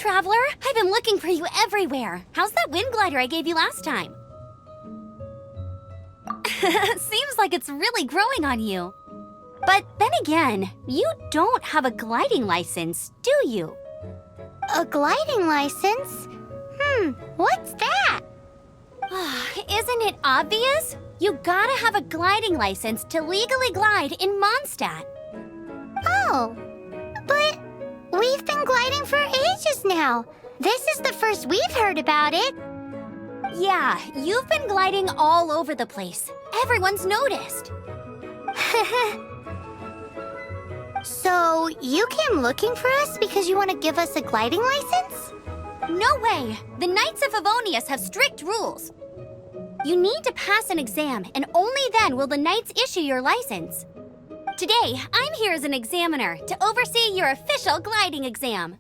traveler! I've been looking for you everywhere. How's that wind glider I gave you last time? Seems like it's really growing on you. But then again, you don't have a gliding license, do you? A gliding license? What's that? Isn't it obvious? You gotta have a gliding license to legally glide in Mondstadt. Oh, but we've been gliding for ages now. This is the first we've heard about it. Yeah, you've been gliding all over the place. Everyone's noticed. So, you came looking for us because you want to give us a gliding license? No way! The Knights of Favonius have strict rules. You need to pass an exam, and only then will the Knights issue your license. Today, I'm here as an examiner to oversee your official gliding exam.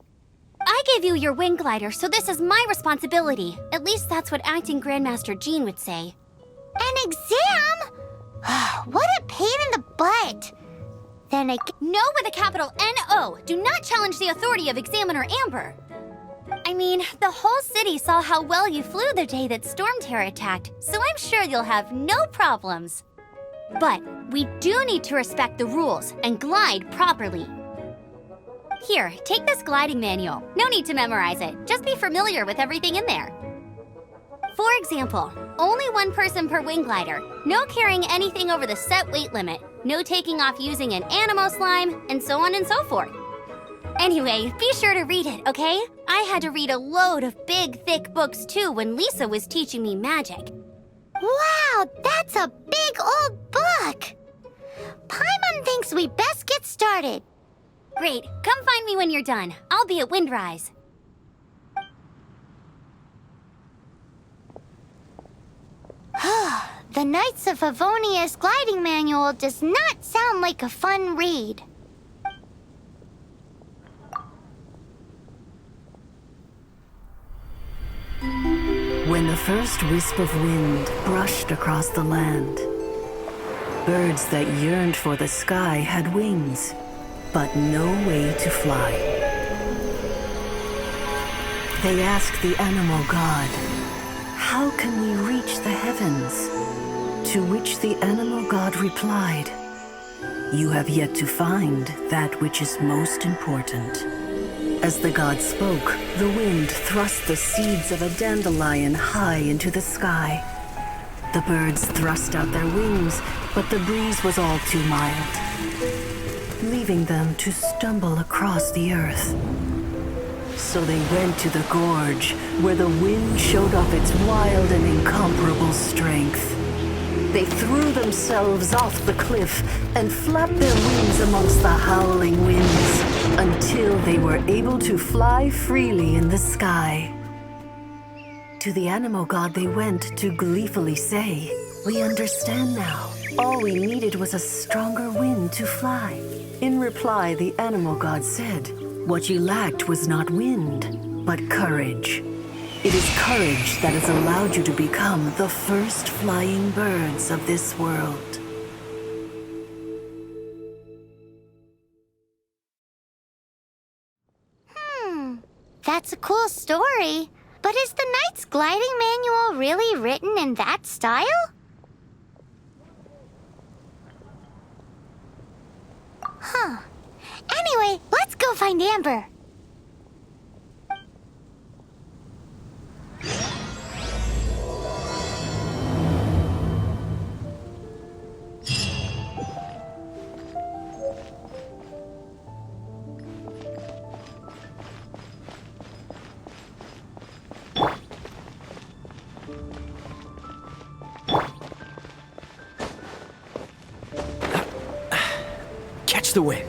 I gave you your wing glider, so this is my responsibility. At least that's what Acting Grandmaster Jean would say. An exam? What a pain in the butt. Then No with a capital N-O. Do not challenge the authority of Examiner Amber. I mean, the whole city saw how well you flew the day that Storm Terror attacked, so I'm sure you'll have no problems. But we do need to respect the rules and glide properly. Here, take this gliding manual. No need to memorize it. Just be familiar with everything in there. For example, only one person per wing glider, no carrying anything over the set weight limit, no taking off using an animo slime, and so on and so forth. Anyway, be sure to read it, okay? I had to read a load of big, thick books too when Lisa was teaching me magic. Wow, that's a big old book! Paimon thinks we best get started. Great, come find me when you're done. I'll be at Windrise. The Knights of Favonius gliding manual does not sound like a fun read. When the first wisp of wind brushed across the land, birds that yearned for the sky had wings, but no way to fly. They asked the animal god, "How can we reach the heavens?" To which the animal god replied, "You have yet to find that which is most important." As the god spoke, the wind thrust the seeds of a dandelion high into the sky. The birds thrust out their wings, but the breeze was all too mild, leaving them to stumble across the earth. So they went to the gorge, where the wind showed off its wild and incomparable strength. They threw themselves off the cliff and flapped their wings amongst the howling winds until they were able to fly freely in the sky. To the animal god they went to gleefully say, "We understand now. All we needed was a stronger wind to fly." In reply, the animal god said, "What you lacked was not wind, but courage. It is courage that has allowed you to become the first flying birds of this world." That's a cool story. But is the Knight's gliding manual really written in that style? Anyway, let's go find Amber. Catch the wind.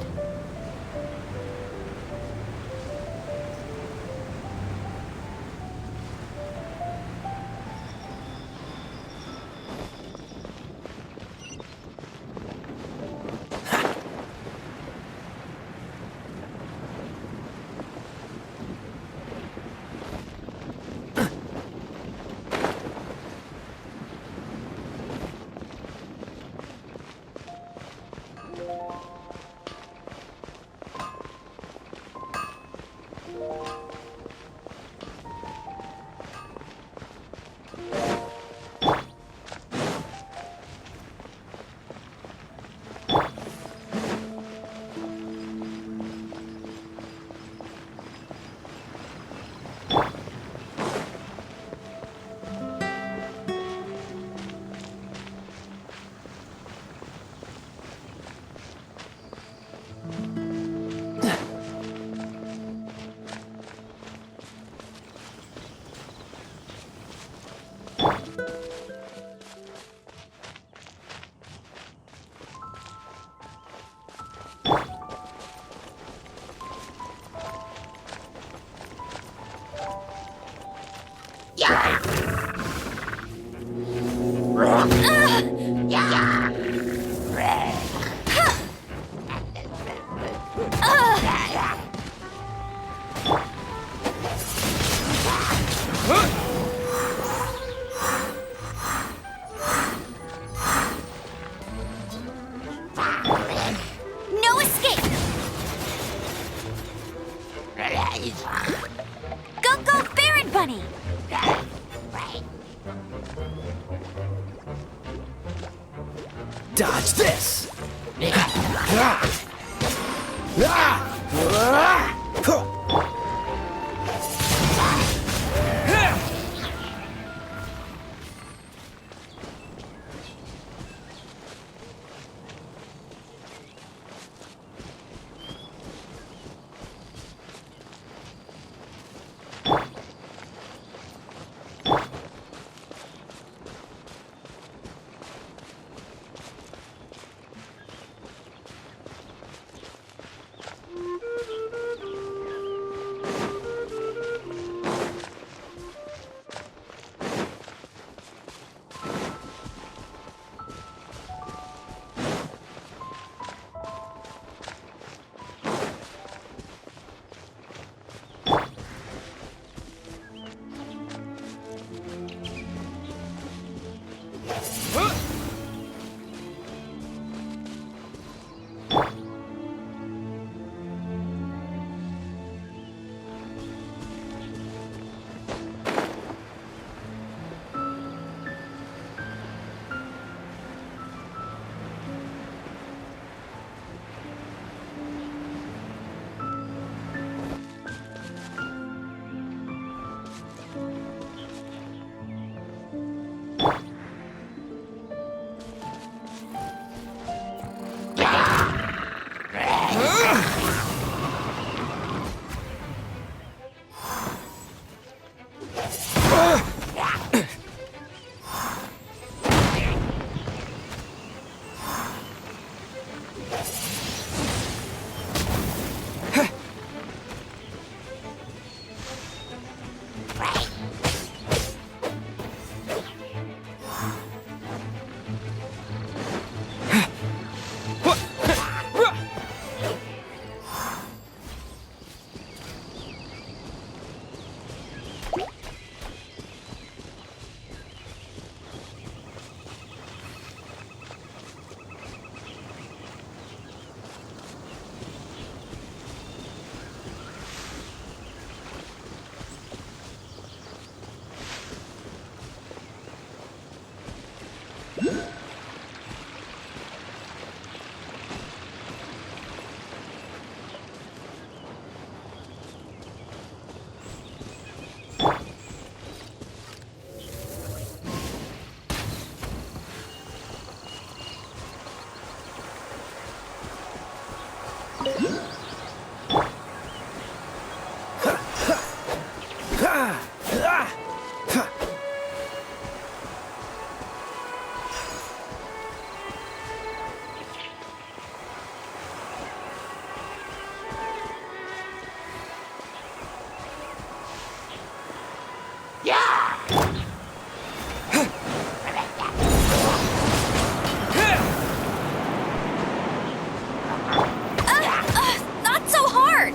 No escape! Go, go, Baron Bunny! Dodge this! Not so hard!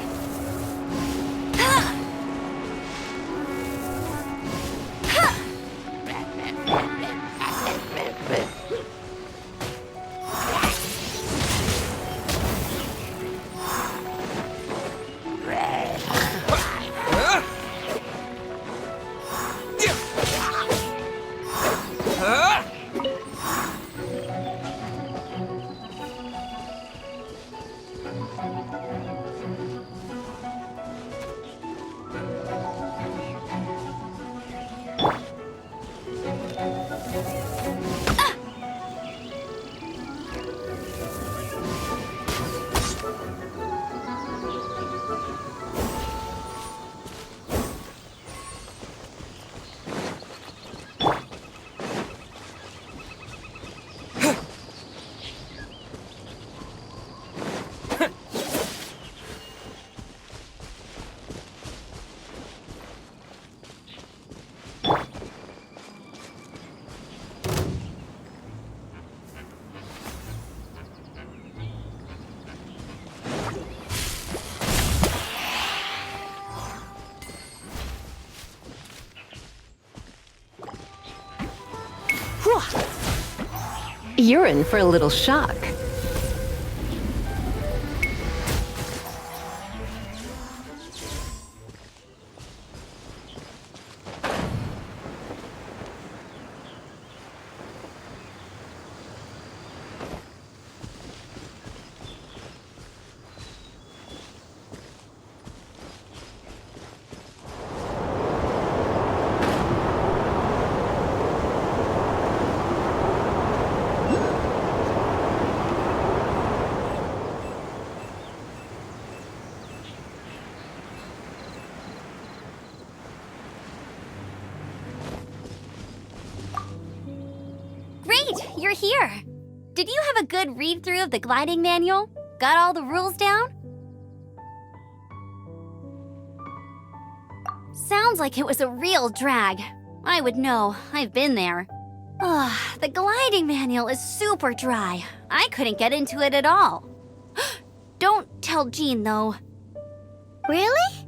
You're in for a little shock. Great, you're here. Did you have a good read-through of the gliding manual? Got all the rules down? Sounds like it was a real drag. I would know, I've been there. Ugh, the gliding manual is super dry. I couldn't get into it at all. Don't tell Jean, though. Really?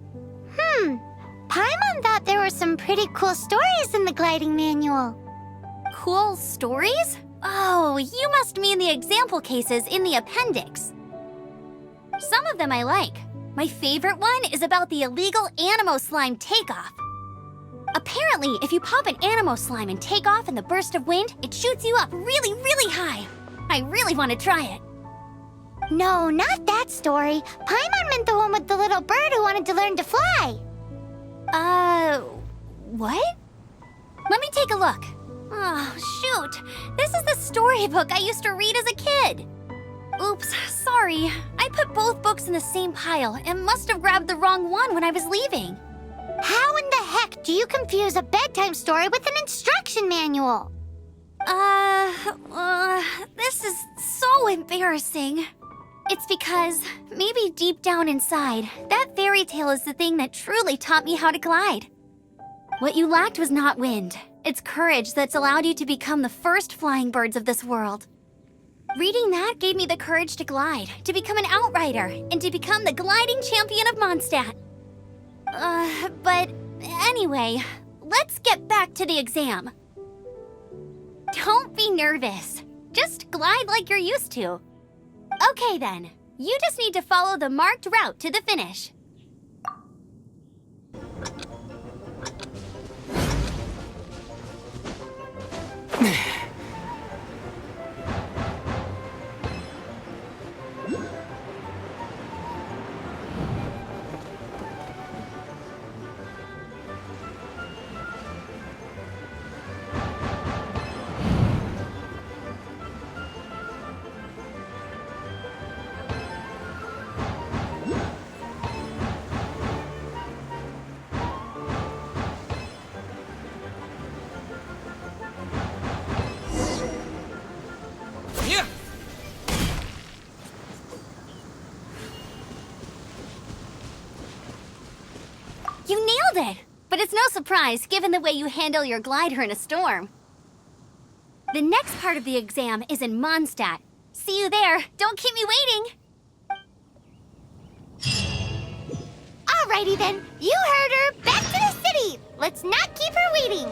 Paimon thought there were some pretty cool stories in the gliding manual. Cool stories? Oh, you must mean the example cases in the appendix. Some of them I like. My favorite one is about the illegal Animo Slime takeoff. Apparently, if you pop an Animo Slime and take off in the burst of wind, it shoots you up really, really high. I really want to try it. No, not that story. Paimon meant the one with the little bird who wanted to learn to fly. What? Let me take a look. Oh, shoot. This is the storybook I used to read as a kid. Oops, sorry. I put both books in the same pile and must have grabbed the wrong one when I was leaving. How in the heck do you confuse a bedtime story with an instruction manual? This is so embarrassing. It's because, maybe deep down inside, that fairy tale is the thing that truly taught me how to glide. What you lacked was not wind. It's courage that's allowed you to become the first flying birds of this world. Reading that gave me the courage to glide, to become an outrider, and to become the gliding champion of Mondstadt. But anyway, let's get back to the exam. Don't be nervous. Just glide like you're used to. Okay then, you just need to follow the marked route to the finish. You nailed it! But it's no surprise, given the way you handle your glider in a storm. The next part of the exam is in Mondstadt. See you there. Don't keep me waiting. Alrighty then, you heard her. Back to the city. Let's not keep her waiting.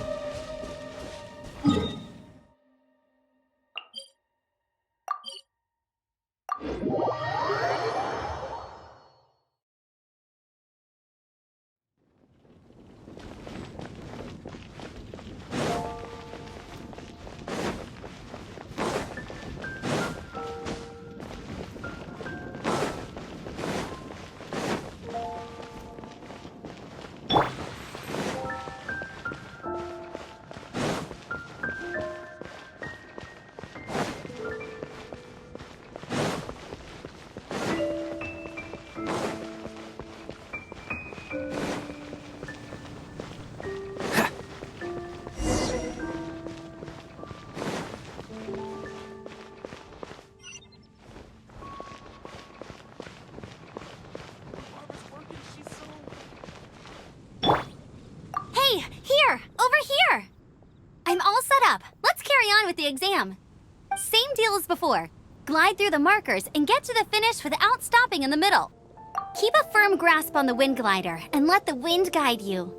I'm all set up. Let's carry on with the exam. Same deal as before. Glide through the markers and get to the finish without stopping in the middle. Keep a firm grasp on the wind glider and let the wind guide you.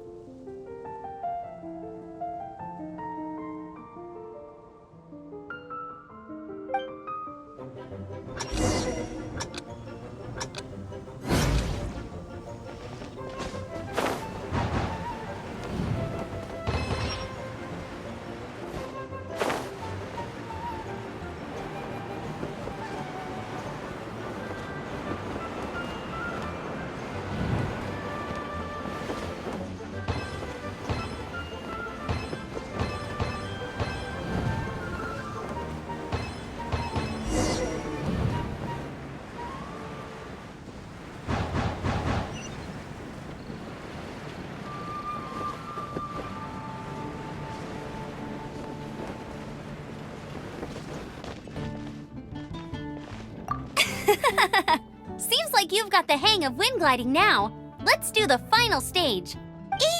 Seems like you've got the hang of wind gliding now. Let's do the final stage.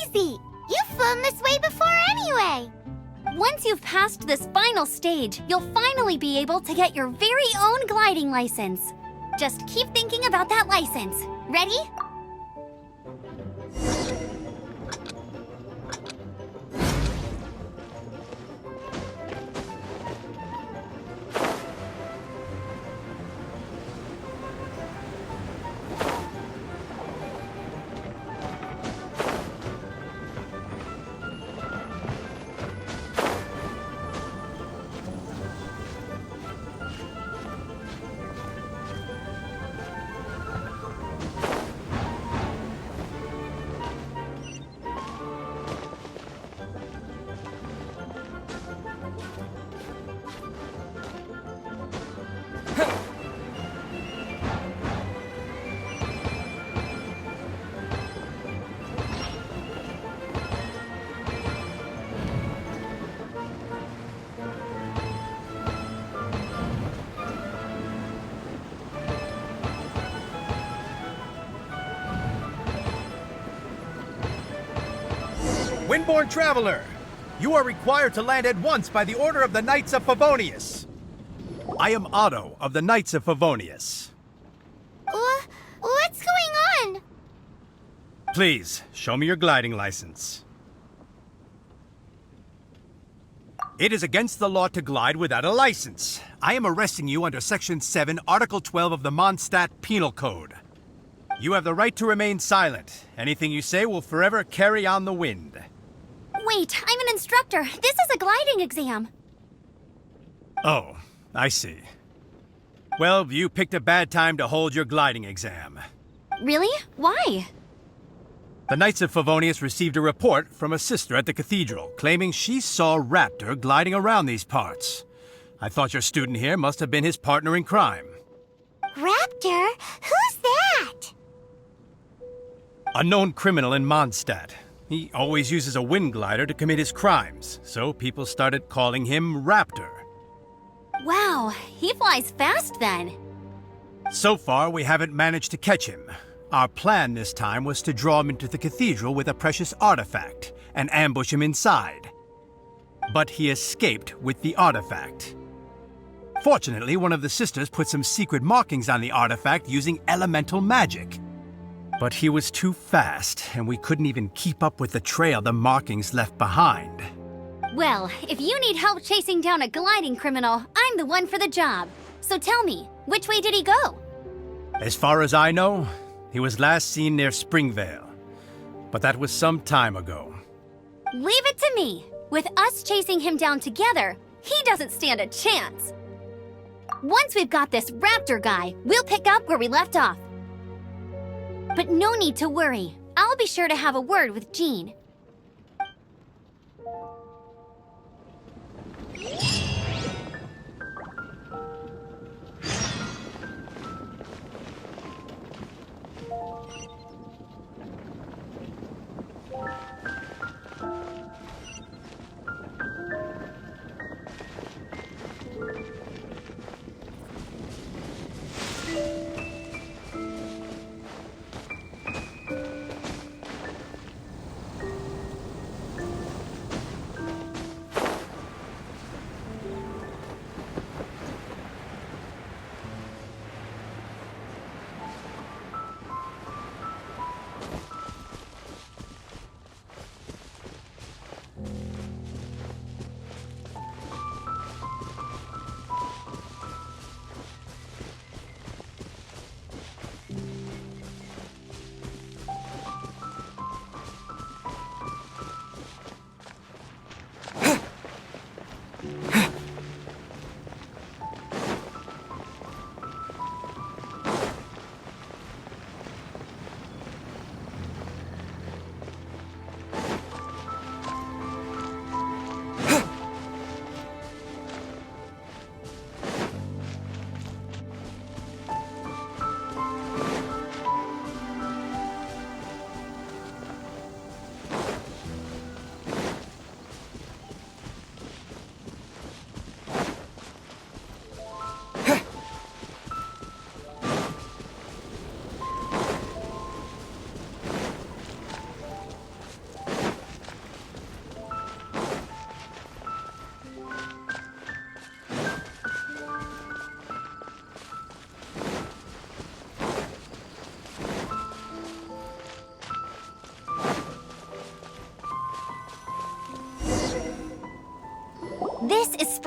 Easy! You've flown this way before anyway! Once you've passed this final stage, you'll finally be able to get your very own gliding license. Just keep thinking about that license. Ready? Windborne Traveler, you are required to land at once by the order of the Knights of Favonius. I am Otto of the Knights of Favonius. What's going on? Please, show me your gliding license. It is against the law to glide without a license. I am arresting you under Section 7, Article 12 of the Mondstadt Penal Code. You have the right to remain silent. Anything you say will forever carry on the wind. Wait, I'm an instructor. This is a gliding exam. Oh, I see. Well, you picked a bad time to hold your gliding exam. Really? Why? The Knights of Favonius received a report from a sister at the cathedral claiming she saw Raptor gliding around these parts. I thought your student here must have been his partner in crime. Raptor? Who's that? A known criminal in Mondstadt. He always uses a wind glider to commit his crimes, so people started calling him Raptor. Wow, he flies fast then. So far, we haven't managed to catch him. Our plan this time was to draw him into the cathedral with a precious artifact and ambush him inside. But he escaped with the artifact. Fortunately, one of the sisters put some secret markings on the artifact using elemental magic. But he was too fast, and we couldn't even keep up with the trail the markings left behind. Well, if you need help chasing down a gliding criminal, I'm the one for the job. So tell me, which way did he go? As far as I know, he was last seen near Springvale. But that was some time ago. Leave it to me. With us chasing him down together, he doesn't stand a chance. Once we've got this Raptor guy, we'll pick up where we left off. But no need to worry. I'll be sure to have a word with Jean.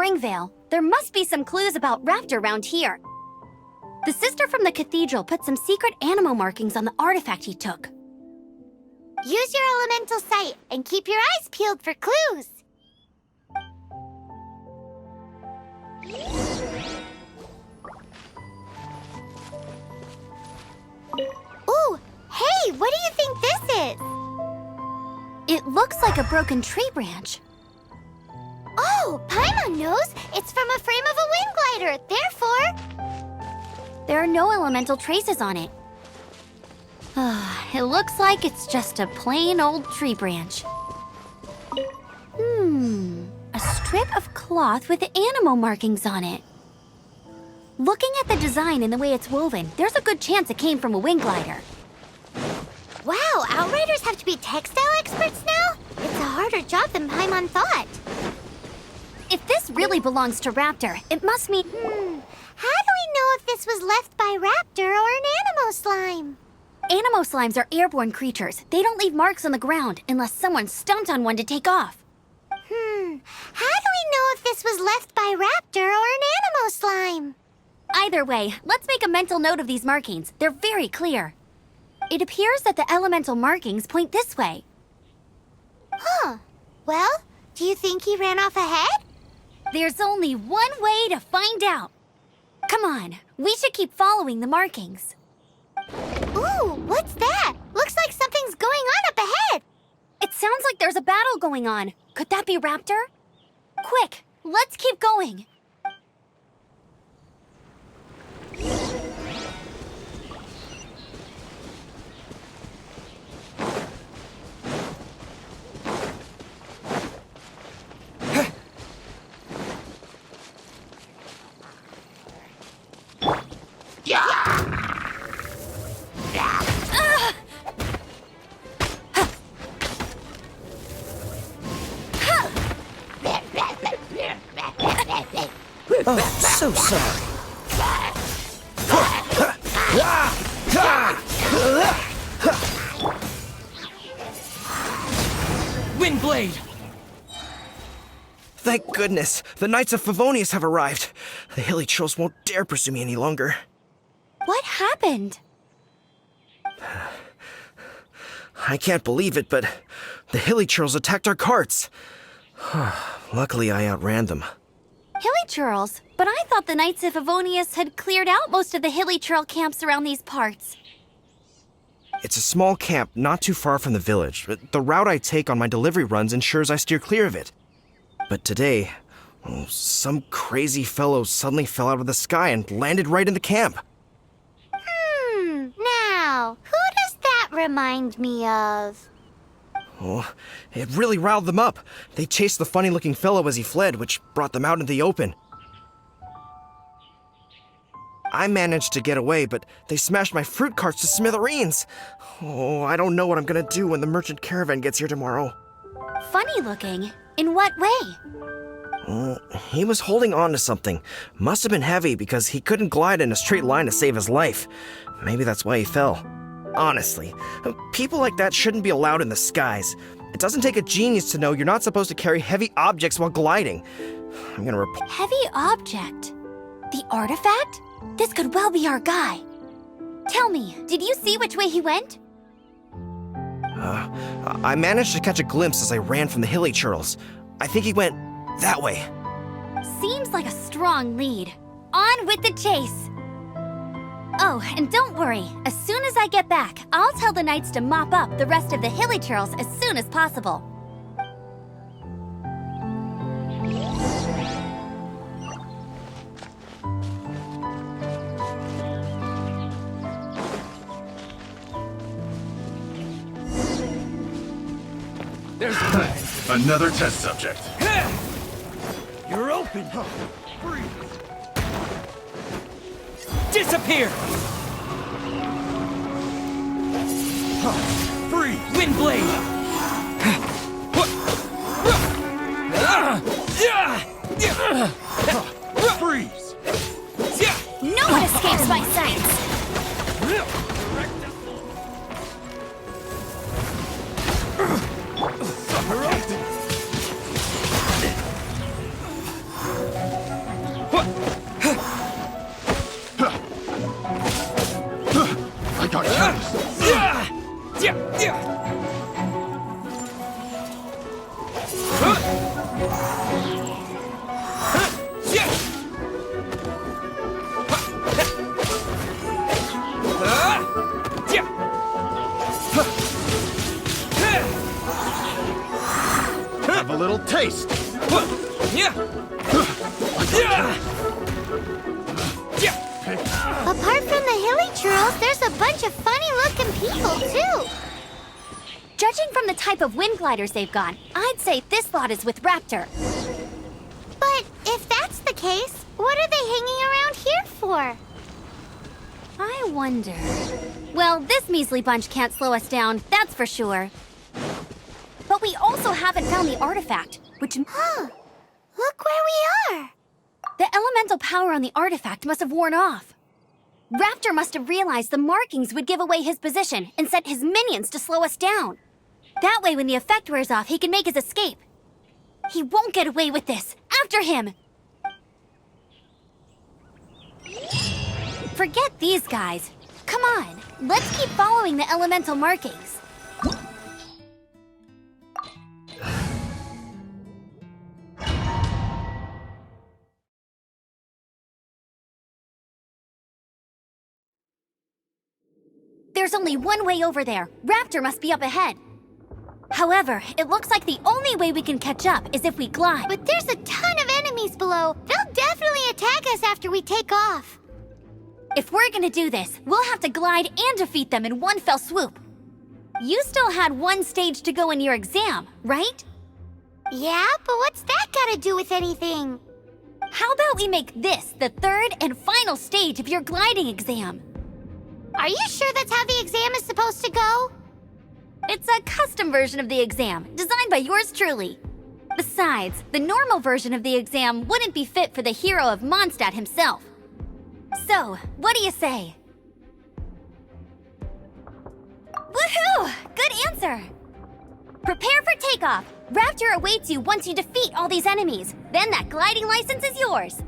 Springvale, there must be some clues about Raptor around here. The sister from the cathedral put some secret animal markings on the artifact he took. Use your elemental sight and keep your eyes peeled for clues. Ooh, hey, what do you think this is? It looks like a broken tree branch. Oh, Paimon knows. It's from a frame of a wind glider. Therefore, There are no elemental traces on it. It looks like it's just a plain old tree branch. A strip of cloth with animal markings on it. Looking at the design and the way it's woven, there's a good chance it came from a wing glider. wow, Outriders have to be textile experts now? It's a harder job than Paimon thought. If this really belongs to Raptor, it must mean... How do we know if this was left by Raptor or an Animo slime? Animo slimes are airborne creatures. They don't leave marks on the ground unless someone stomped on one to take off. How do we know if this was left by Raptor or an Animo slime? Either way, let's make a mental note of these markings. They're very clear. It appears that the elemental markings point this way. Huh. Well, do you think he ran off ahead? There's only one way to find out. Come on, we should keep following the markings. Ooh, what's that? Looks like something's going on up ahead. It sounds like there's a battle going on. Could that be Raptor? Quick, let's keep going. Oh, so sorry. Windblade! Thank goodness, the Knights of Favonius have arrived. The hilly trolls won't dare pursue me any longer. What happened? I can't believe it, but the hilly trolls attacked our carts. Luckily, I outran them. Hilly churls? But I thought the Knights of Favonius had cleared out most of the hilly churl camps around these parts. It's a small camp not too far from the village, but the route I take on my delivery runs ensures I steer clear of it. But today, some crazy fellow suddenly fell out of the sky and landed right in the camp. Now, who does that remind me of? Oh, it really riled them up. They chased the funny-looking fellow as he fled, which brought them out into the open. I managed to get away, but they smashed my fruit carts to smithereens. Oh, I don't know what I'm gonna do when the merchant caravan gets here tomorrow. Funny looking? In what way? He was holding on to something. Must have been heavy because he couldn't glide in a straight line to save his life. Maybe that's why he fell. Honestly, people like that shouldn't be allowed in the skies. It doesn't take a genius to know you're not supposed to carry heavy objects while gliding. I'm gonna report. Heavy object? The artifact? This could well be our guy. Tell me, did you see which way he went? I managed to catch a glimpse as I ran from the hilly churls. I think he went that way. Seems like a strong lead. On with the chase. Oh, and don't worry. As soon as I get back, I'll tell the knights to mop up the rest of the hilly churls as soon as possible. There's the plan. Another test subject. You're open. Disappear! Freeze! Windblade! Freeze! No one escapes my sights! got careless. Yeah! Yeah! Yeah! Have a little taste. Apart from the hilly trails, there's a bunch of funny-looking people, too. Judging from the type of wind gliders they've got, I'd say this lot is with Raptor. But if that's the case, what are they hanging around here for? I wonder... Well, this measly bunch can't slow us down, that's for sure. But we also haven't found the artifact, which... Huh. Look where we are. The elemental power on the artifact must have worn off. Raptor must have realized the markings would give away his position and sent his minions to slow us down. That way, when the effect wears off, he can make his escape. He won't get away with this. After him! Forget these guys. Come on, let's keep following the elemental markings. There's only one way over there. Raptor must be up ahead. However, it looks like the only way we can catch up is if we glide. But there's a ton of enemies below. They'll definitely attack us after we take off. If we're gonna do this, we'll have to glide and defeat them in one fell swoop. You still had one stage to go in your exam, right? Yeah, but what's that got to do with anything? How about we make this the third and final stage of your gliding exam? Are you sure that's how the exam is supposed to go? It's a custom version of the exam, designed by yours truly. Besides, the normal version of the exam wouldn't be fit for the hero of Mondstadt himself. So, what do you say? Woohoo! Good answer! Prepare for takeoff. Raptor awaits you once you defeat all these enemies. Then that gliding license is yours.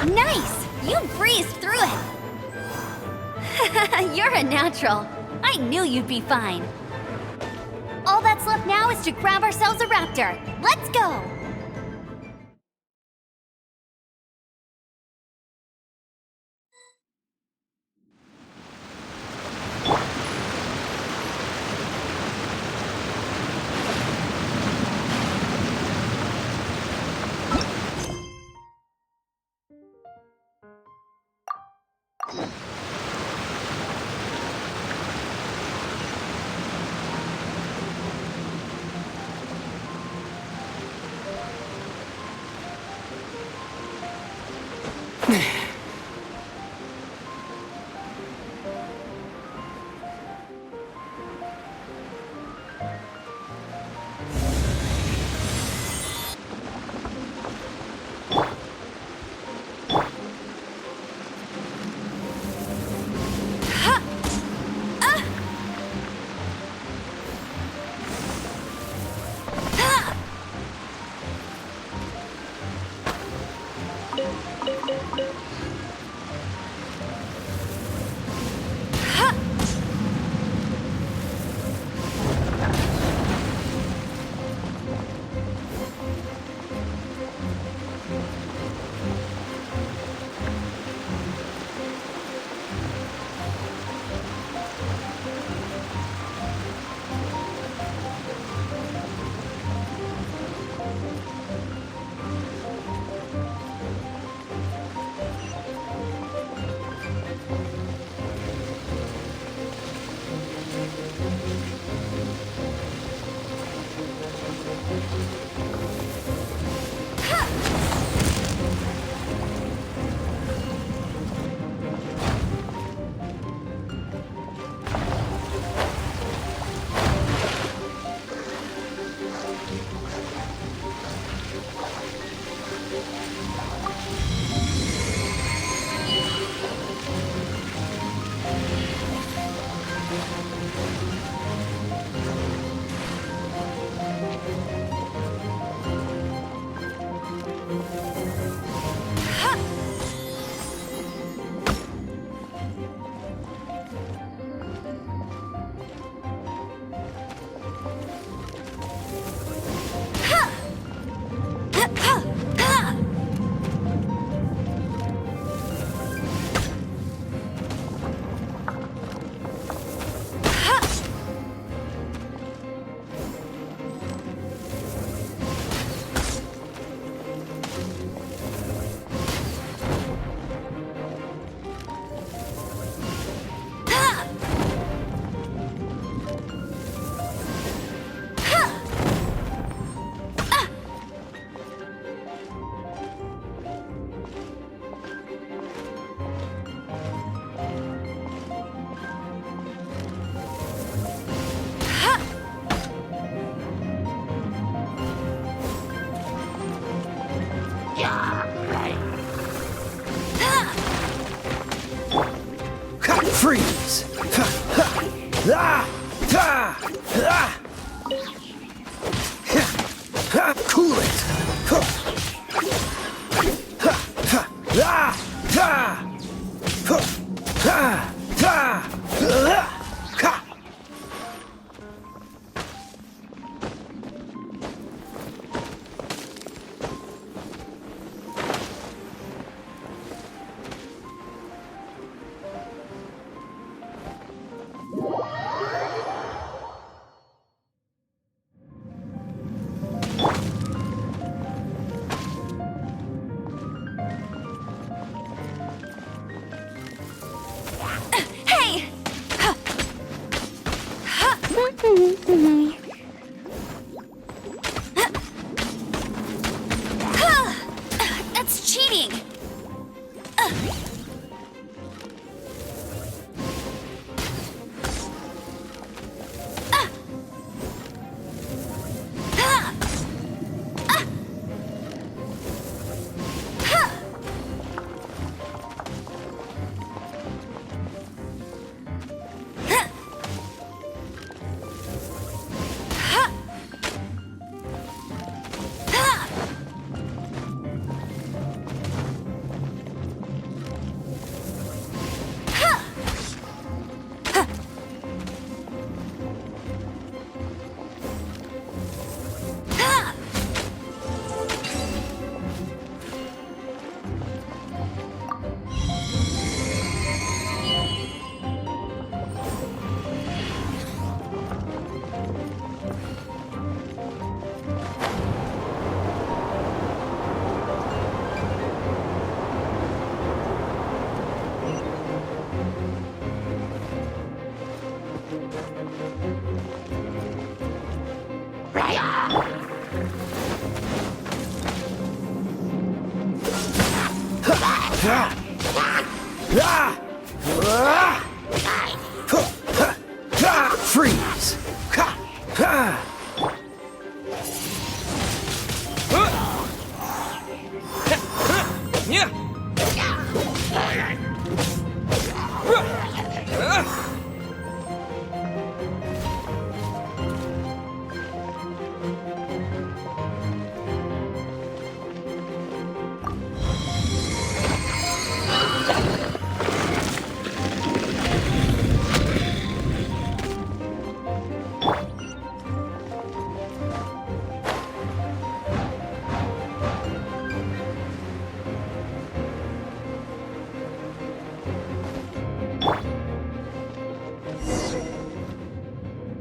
Nice! You breezed through it! You're a natural. I knew you'd be fine. All that's left now is to grab ourselves a raptor. Let's go! Freeze! Cool it! trying! Freeze!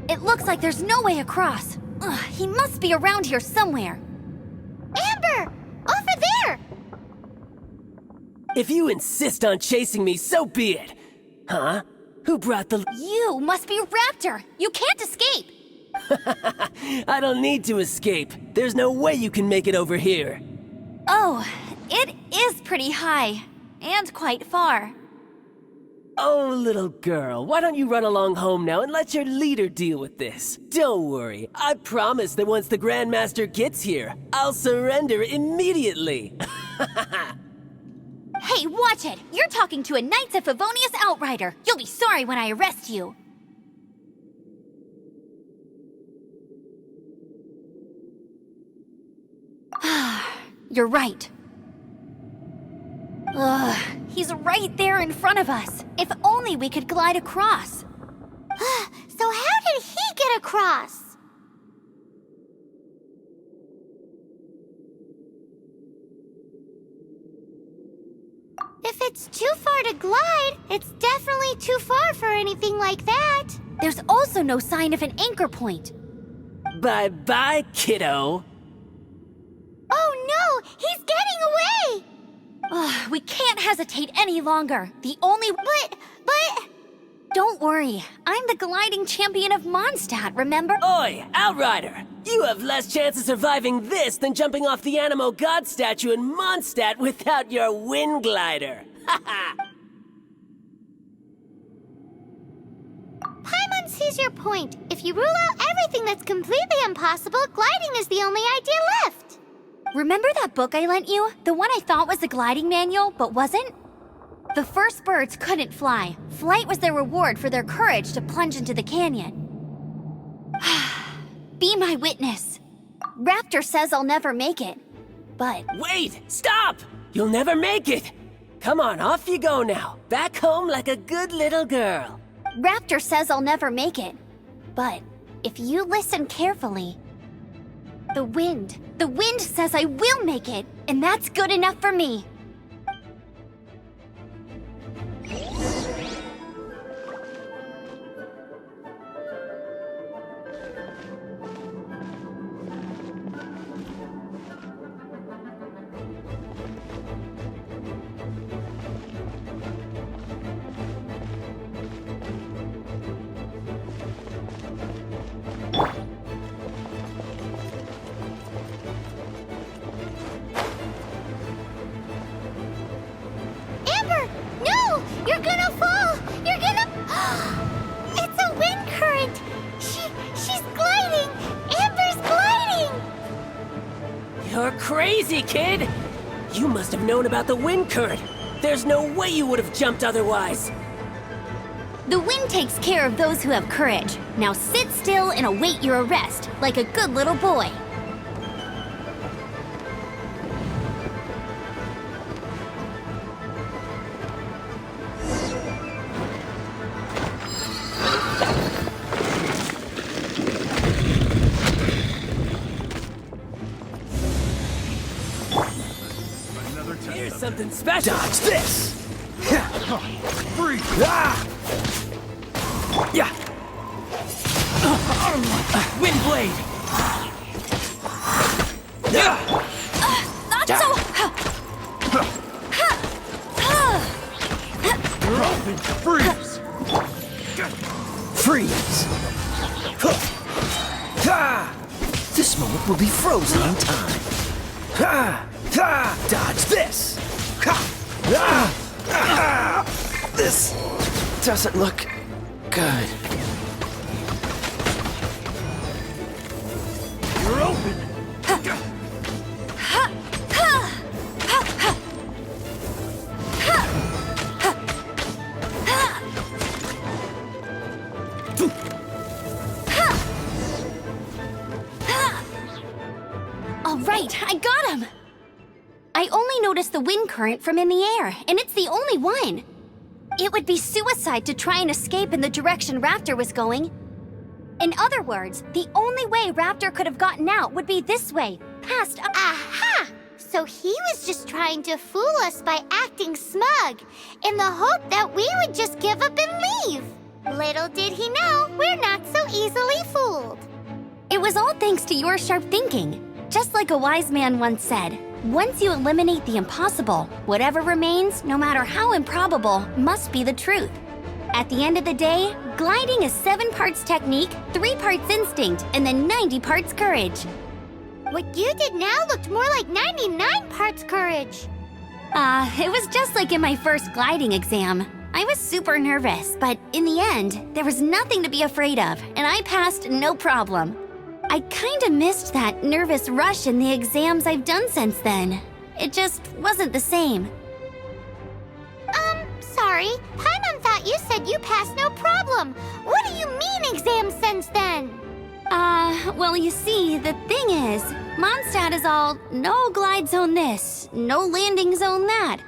It looks like there's no way across. Ugh, he must be around here somewhere. Amber! Over there! If you insist on chasing me, so be it. Huh? Who brought the... You must be Raptor! You can't escape! I don't need to escape. There's no way you can make it over here. Oh, it is pretty high. And quite far. Oh, little girl, why don't you run along home now and let your leader deal with this? Don't worry, I promise that once the Grandmaster gets here, I'll surrender immediately. Hey, watch it! You're talking to a Knights of Favonius outrider. You'll be sorry when I arrest you. You're right. Ugh, he's right there in front of us. If only we could glide across. So how did he get across? If it's too far to glide, it's definitely too far for anything like that. There's also no sign of an anchor point. Bye-bye, kiddo. Oh no, he's getting away! Ugh, we can't hesitate any longer. The only... But... Don't worry. I'm the gliding champion of Mondstadt, remember? Oi, Outrider! You have less chance of surviving this than jumping off the Animo God statue in Mondstadt without your wind glider. Haha! Paimon sees your point. If you rule out everything that's completely impossible, gliding is the only idea left. Remember that book I lent you? The one I thought was a gliding manual, but wasn't? The first birds couldn't fly. Flight was their reward for their courage to plunge into the canyon. Be my witness. Raptor says I'll never make it, but... Wait! Stop! You'll never make it! Come on, off you go now. Back home like a good little girl. Raptor says I'll never make it, but if you listen carefully... The wind says I will make it, and that's good enough for me. You're gonna fall! You're gonna... It's a wind current! She's gliding! Amber's gliding! You're crazy, kid! You must have known about the wind current. There's no way you would have jumped otherwise. The wind takes care of those who have courage. Now sit still and await your arrest, like a good little boy. Here's something special. Dodge this! Freeze! Ah! Yeah! Wind blade. Not so... You're open! Freeze! Freeze! Ha! This moment will be frozen in time. Ha! Ha! Dodge this! Ha! Ah! Ah! This doesn't look good. You're open! All right, I got him! I only noticed the wind current from in the air, and it's the only one. It would be suicide to try and escape in the direction Raptor was going. In other words, the only way Raptor could have gotten out would be this way, past... Aha! So he was just trying to fool us by acting smug, in the hope that we would just give up and leave. Little did he know, we're not so easily fooled. It was all thanks to your sharp thinking. Just like a wise man once said, once you eliminate the impossible, whatever remains, no matter how improbable, must be the truth. At the end of the day, gliding is 7 parts technique, 3 parts instinct, and then 90 parts courage. What you did now looked more like 99 parts courage. It was just like in my first gliding exam. I was super nervous, but in the end, there was nothing to be afraid of, and I passed no problem. I kinda missed that nervous rush in the exams I've done since then. It just wasn't the same. Sorry. Paimon thought you said you passed no problem. What do you mean exams since then? Well, you see, the thing is, Mondstadt is all no glide zone this, no landing zone that.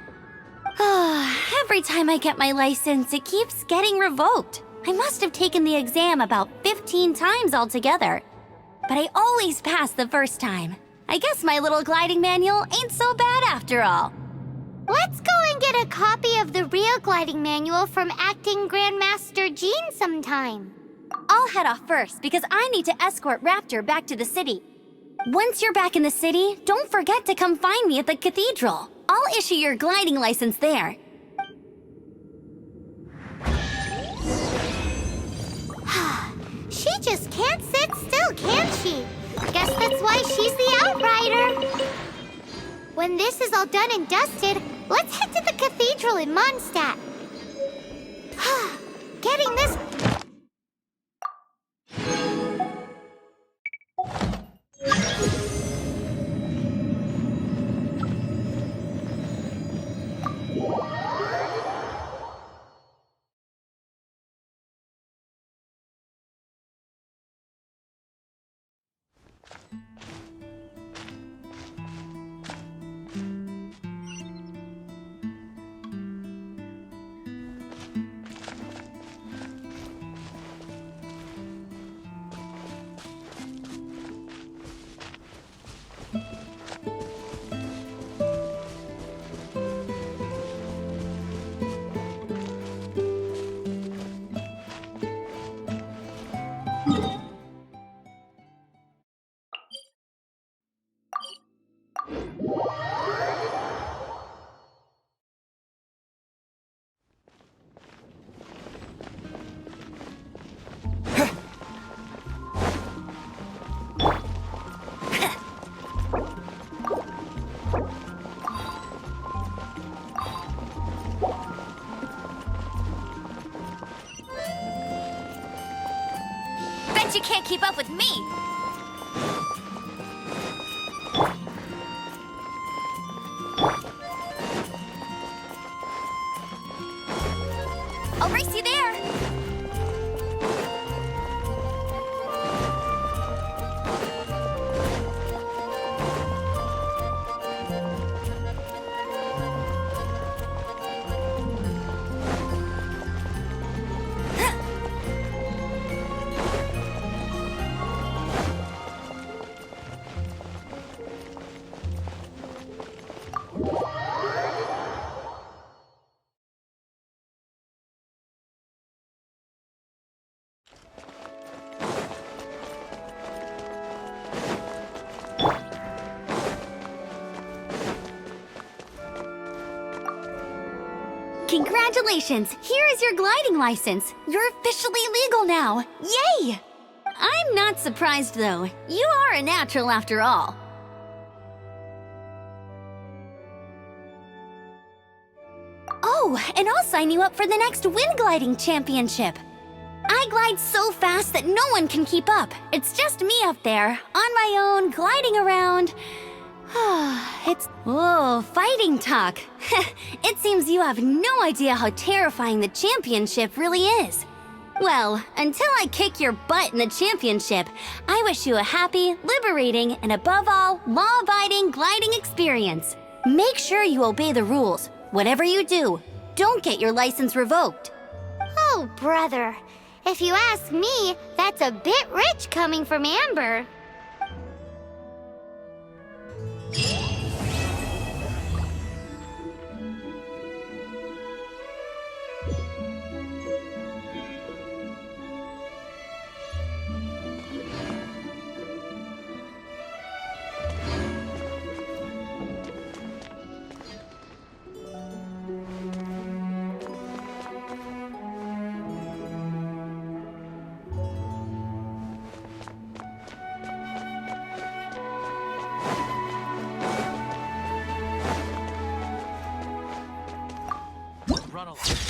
Every time I get my license, it keeps getting revoked. I must have taken the exam about 15 times altogether. But I always pass the first time. I guess my little gliding manual ain't so bad after all. Let's go and get a copy of the real gliding manual from Acting Grandmaster Jean sometime. I'll head off first because I need to escort Raptor back to the city. Once you're back in the city, don't forget to come find me at the cathedral. I'll issue your gliding license there. She just can't sit still, can she? Guess that's why she's the outrider. When this is all done and dusted, let's head to the cathedral in Mondstadt. Getting this... She can't keep up with me. I'll race you there. Congratulations! Here is your gliding license. You're officially legal now. Yay! I'm not surprised, though. You are a natural after all. Oh, and I'll sign you up for the next wind gliding championship. I glide so fast that no one can keep up. It's just me up there, on my own, gliding around. Whoa, fighting talk. It seems you have no idea how terrifying the championship really is. Well, until I kick your butt in the championship, I wish you a happy, liberating, and above all, law-abiding gliding experience. Make sure you obey the rules. Whatever you do, don't get your license revoked. Oh, brother. If you ask me, that's a bit rich coming from Amber. Run along.